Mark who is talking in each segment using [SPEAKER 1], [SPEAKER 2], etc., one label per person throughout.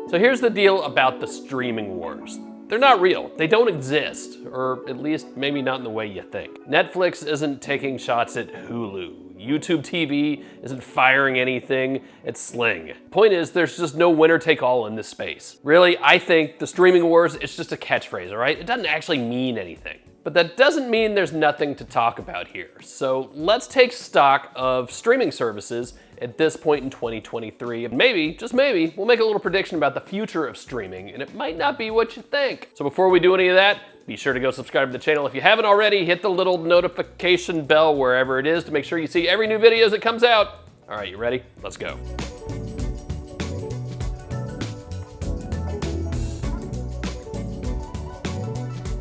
[SPEAKER 1] So here's the deal about the streaming wars. They're not real. They don't exist, or at least maybe not in the way you think. Netflix isn't taking shots at Hulu. YouTube TV isn't firing anything at Sling. Point is, there's just no winner take all in this space. Really, I think the streaming wars, it's just a catchphrase, all right? It doesn't actually mean anything. But that doesn't mean there's nothing to talk about here. So let's take stock of streaming services at this point in 2023. And maybe, just maybe, we'll make a little prediction about the future of streaming, and it might not be what you think. So before we do any of that, be sure to go subscribe to the channel. If you haven't already, hit the little notification bell wherever it is to make sure you see every new video as it comes out. All right, you ready? Let's go.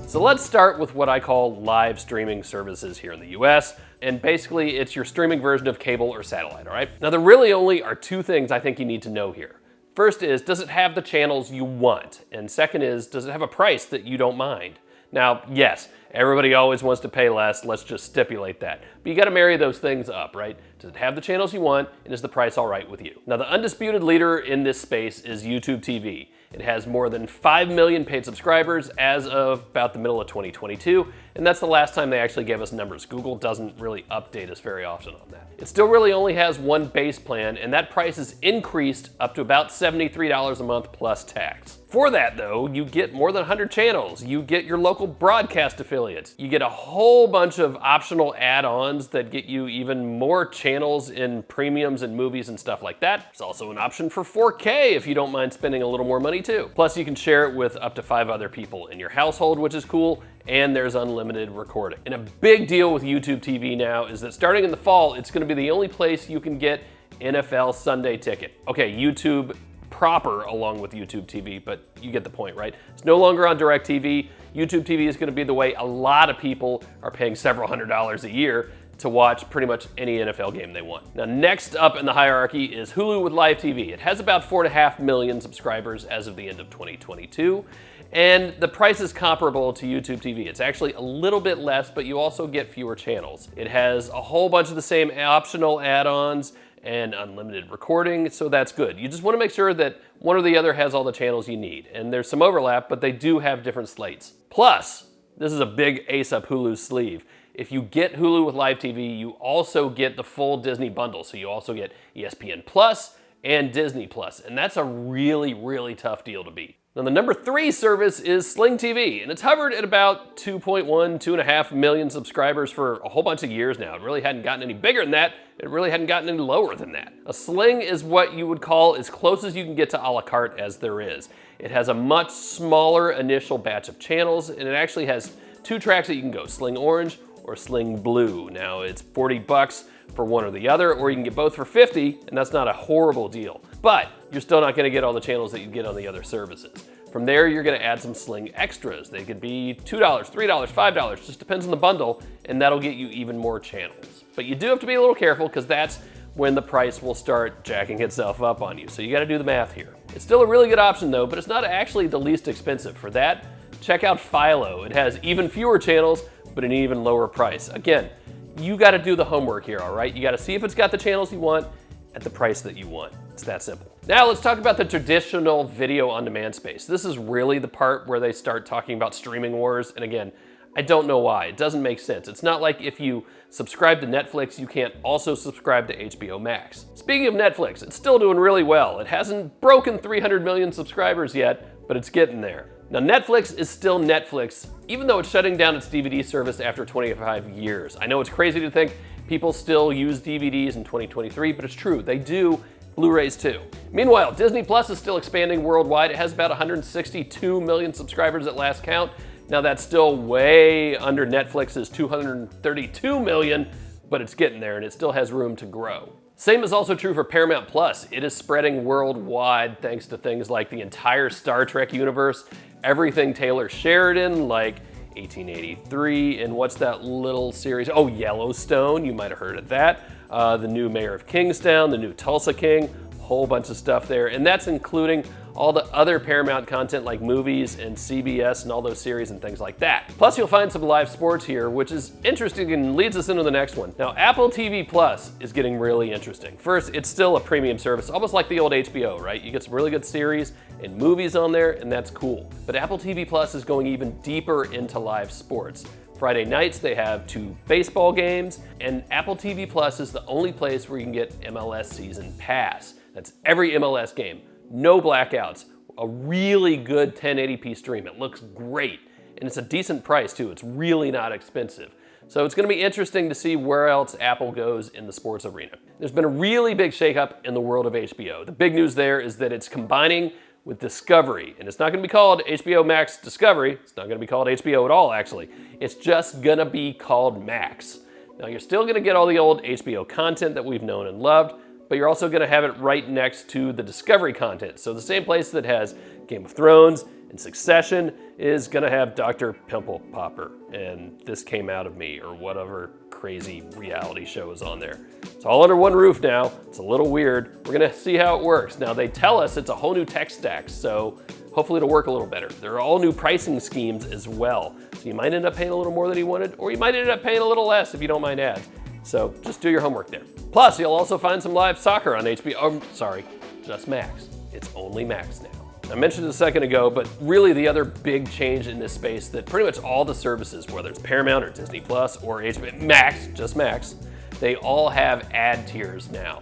[SPEAKER 1] So let's start with what I call live streaming services here in the US. And basically it's your streaming version of cable or satellite, all right? Now there really only are two things I think you need to know here. First is, does it have the channels you want? And second is, does it have a price that you don't mind? Now, yes, everybody always wants to pay less, let's just stipulate that. But you gotta marry those things up, right? Does it have the channels you want, and is the price all right with you? Now the undisputed leader in this space is YouTube TV. It has more than 5 million paid subscribers as of about the middle of 2022, and that's the last time they actually gave us numbers. Google doesn't really update us very often on that. It still really only has one base plan, and that price is increased up to about $73 a month plus tax. For that though, you get more than 100 channels, you get your local broadcast affiliates, you get a whole bunch of optional add-ons that get you even more channels in premiums and movies and stuff like that. There's also an option for 4K if you don't mind spending a little more money too. Plus you can share it with up to 5 other people in your household, which is cool, and there's unlimited recording. And a big deal with YouTube TV now is that starting in the fall, it's gonna be the only place you can get NFL Sunday Ticket. Okay, YouTube proper along with YouTube TV, but you get the point, right? It's no longer on DirecTV. YouTube TV is gonna be the way a lot of people are paying several $100s a year to watch pretty much any NFL game they want. Now next up in the hierarchy is Hulu with Live TV. It has about 4.5 million subscribers as of the end of 2022. And the price is comparable to YouTube TV. It's actually a little bit less, but you also get fewer channels. It has a whole bunch of the same optional add-ons and unlimited recording, so that's good. You just wanna make sure that one or the other has all the channels you need. And there's some overlap, but they do have different slates. Plus, this is a big ace up Hulu's sleeve. If you get Hulu with Live TV, you also get the full Disney bundle. So you also get ESPN Plus and Disney Plus, and that's a really, really tough deal to beat. Now the number 3 service is Sling TV, and it's hovered at about 2.5 million subscribers for a whole bunch of years now. It really hadn't gotten any bigger than that. It really hadn't gotten any lower than that. A Sling is what you would call as close as you can get to a la carte as there is. It has a much smaller initial batch of channels, and it actually has 2 tracks that you can go, Sling Orange or Sling Blue. Now it's $40 for one or the other, or you can get both for $50, and that's not a horrible deal. But you're still not gonna get all the channels that you get on the other services. From there, you're gonna add some Sling extras. They could be $2, $3, $5, just depends on the bundle, and that'll get you even more channels. But you do have to be a little careful, because that's when the price will start jacking itself up on you. So you gotta do the math here. It's still a really good option though, but it's not actually the least expensive. For that, check out Philo. It has even fewer channels, but an even lower price. Again, you gotta do the homework here, all right? You gotta see if it's got the channels you want at the price that you want. It's that simple. Now let's talk about the traditional video on demand space. This is really the part where they start talking about streaming wars. And again, I don't know why. It doesn't make sense. It's not like if you subscribe to Netflix, you can't also subscribe to HBO Max. Speaking of Netflix, it's still doing really well. It hasn't broken 300 million subscribers yet, but it's getting there. Now Netflix is still Netflix, even though it's shutting down its DVD service after 25 years. I know it's crazy to think people still use DVDs in 2023, but it's true, they do. Blu-rays too. Meanwhile, Disney Plus is still expanding worldwide. It has about 162 million subscribers at last count. Now that's still way under Netflix's 232 million, but it's getting there and it still has room to grow. Same is also true for Paramount Plus. It is spreading worldwide thanks to things like the entire Star Trek universe, everything Taylor Sheridan, like 1883, and what's that little series? Oh, Yellowstone, you might have heard of that. The new Mayor of Kingstown, the new Tulsa King, whole bunch of stuff there. And that's including all the other Paramount content like movies and CBS and all those series and things like that. Plus you'll find some live sports here, which is interesting and leads us into the next one. Now Apple TV Plus is getting really interesting. First, it's still a premium service, almost like the old HBO, right? You get some really good series and movies on there, and that's cool. But Apple TV Plus is going even deeper into live sports. Friday nights they have 2 baseball games, and Apple TV Plus is the only place where you can get MLS Season Pass. That's every MLS game, no blackouts, a really good 1080p stream. It looks great, and it's a decent price too. It's really not expensive. So it's gonna be interesting to see where else Apple goes in the sports arena. There's been a really big shakeup in the world of HBO. The big news there is that it's combining with Discovery, and it's not gonna be called HBO Max Discovery. It's not gonna be called HBO at all, actually. It's just gonna be called Max. Now you're still gonna get all the old HBO content that we've known and loved, but you're also gonna have it right next to the Discovery content. So the same place that has Game of Thrones and Succession is gonna have Dr. Pimple Popper and This Came Out of Me, or whatever crazy reality show is on there. It's all under one roof now. It's a little weird. We're gonna see how it works. Now they tell us it's a whole new tech stack, so hopefully it'll work a little better. There are all new pricing schemes as well. So you might end up paying a little more than you wanted, or you might end up paying a little less if you don't mind ads. So just do your homework there. Plus, you'll also find some live soccer on HBO. Oh, sorry, just Max. It's only Max now. I mentioned it a second ago, but really the other big change in this space that pretty much all the services, whether it's Paramount or Disney Plus or HBO Max, just Max, they all have ad tiers now.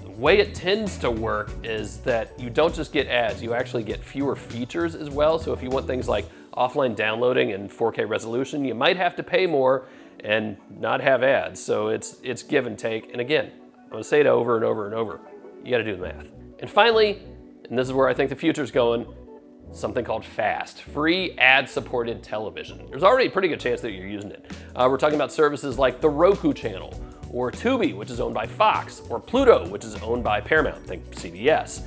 [SPEAKER 1] The way it tends to work is that you don't just get ads, you actually get fewer features as well. So if you want things like offline downloading and 4K resolution, you might have to pay more and not have ads. So it's give and take. And again, I'm gonna say it over and over and over. You gotta do the math. And finally, and this is where I think the future's going, something called FAST, free ad-supported television. There's already a pretty good chance that you're using it. We're talking about services like the Roku channel, or Tubi, which is owned by Fox, or Pluto, which is owned by Paramount, think CBS.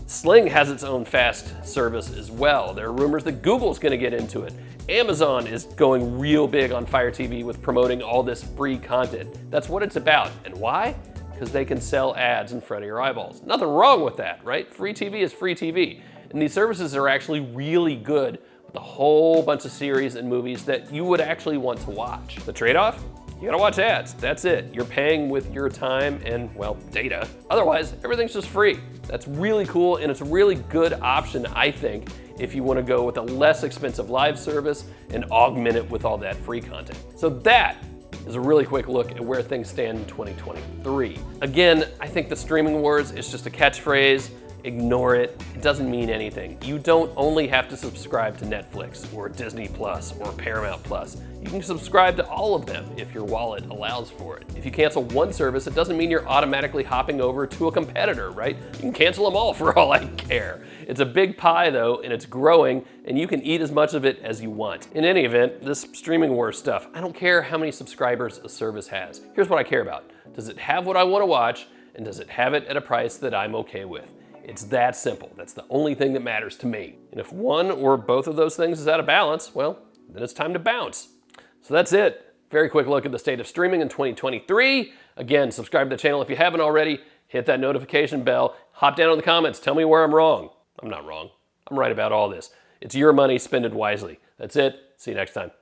[SPEAKER 1] Sling has its own FAST service as well. There are rumors that Google's gonna get into it. Amazon is going real big on Fire TV with promoting all this free content. That's what it's about. And why? Because they can sell ads in front of your eyeballs. Nothing wrong with that, right? Free TV is free TV. And these services are actually really good with a whole bunch of series and movies that you would actually want to watch. The trade-off? You gotta watch ads, that's it. You're paying with your time and, well, data. Otherwise, everything's just free. That's really cool, and it's a really good option, I think, if you wanna go with a less expensive live service and augment it with all that free content. So that is a really quick look at where things stand in 2023. Again, I think the streaming wars is just a catchphrase. Ignore it. It doesn't mean anything. You don't only have to subscribe to Netflix or Disney Plus or Paramount Plus. You can subscribe to all of them if your wallet allows for it. If you cancel one service, it doesn't mean you're automatically hopping over to a competitor, right? You can cancel them all for all I care. It's a big pie though, and it's growing, and you can eat as much of it as you want. In any event, this streaming war stuff, I don't care how many subscribers a service has. Here's what I care about. Does it have what I want to watch, and does it have it at a price that I'm okay with? It's that simple. That's the only thing that matters to me. And if one or both of those things is out of balance, well, then it's time to bounce. So that's it. Very quick look at the state of streaming in 2023. Again, subscribe to the channel if you haven't already. Hit that notification bell. Hop down in the comments. Tell me where I'm wrong. I'm not wrong. I'm right about all this. It's your money. Spend it wisely. That's it. See you next time.